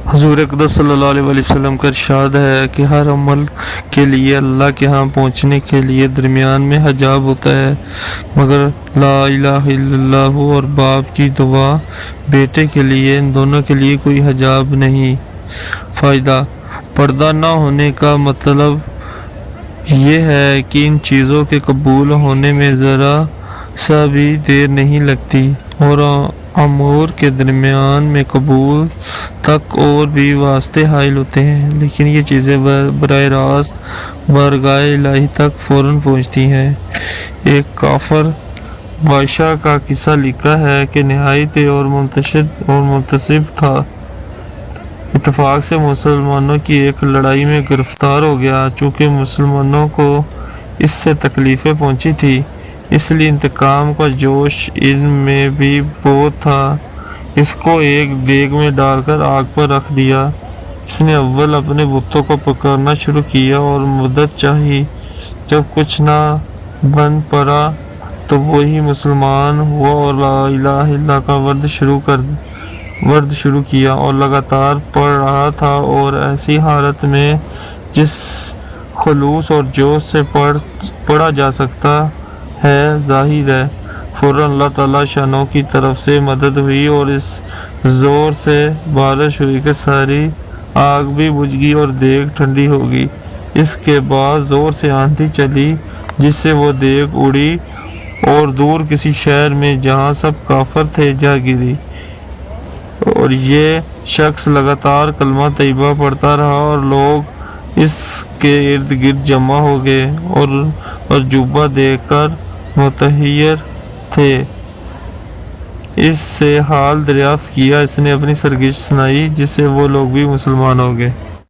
حضور اقدس صلی اللہ علیہ وسلم کا ارشاد ہے کہ ہر عمل کے لیے اللہ کے ہاں پہنچنے کے لیے درمیان میں حجاب ہوتا ہے، مگر لا الہ الا اللہ اور باپ کی دعا بیٹے کے لیے، ان دونوں کے لیے کوئی حجاب نہیں۔ فائدہ: پردہ نہ ہونے کا مطلب یہ ہے کہ ان چیزوں کے قبول ہونے میں ذرا سا بھی دیر نہیں لگتی، اور امور کے درمیان میں قبول تک اور بھی واسطے حائل ہوتے ہیں، لیکن یہ چیزیں براہ راست بارگاہ الہی تک فوراً پہنچتی ہیں۔ ایک کافر بادشاہ کا قصہ لکھا ہے کہ نہایت اور منتصب تھا، اتفاق سے مسلمانوں کی ایک لڑائی میں گرفتار ہو گیا۔ چونکہ مسلمانوں کو اس سے تکلیفیں پہنچی تھی، اس لیے انتقام کا جوش ان میں بھی بہت تھا۔ اس کو ایک دیگ میں ڈال کر آگ پر رکھ دیا۔ اس نے اول اپنے بتوں کو پکارنا شروع کیا اور مدد چاہی۔ جب کچھ نہ بن پڑا تو وہی مسلمان ہوا اور لا الہ الا اللہ کا ورد شروع کیا اور لگاتار پڑھ رہا تھا، اور ایسی حالت میں جس خلوص اور جوش سے پڑھا جا سکتا ہے، ظاہر ہے فوراً اللہ تعالیٰ شانوں کی طرف سے مدد ہوئی اور اس زور سے بارش ہوئی کہ ساری آگ بھی بجھ گئی اور دیگ ٹھنڈی ہو گئی۔ اس کے بعد زور سے آندھی چلی جس سے وہ دیگ اڑی اور دور کسی شہر میں جہاں سب کافر تھے جا گری، اور یہ شخص لگاتار کلمہ طیبہ پڑھتا رہا اور لوگ اس کے ارد گرد جمع ہو گئے اور جوبہ دیکھ کر متحیر تھے۔ اس سے حال دریافت کیا، اس نے اپنی سرگزشت سنائی، جس سے وہ لوگ بھی مسلمان ہو گئے۔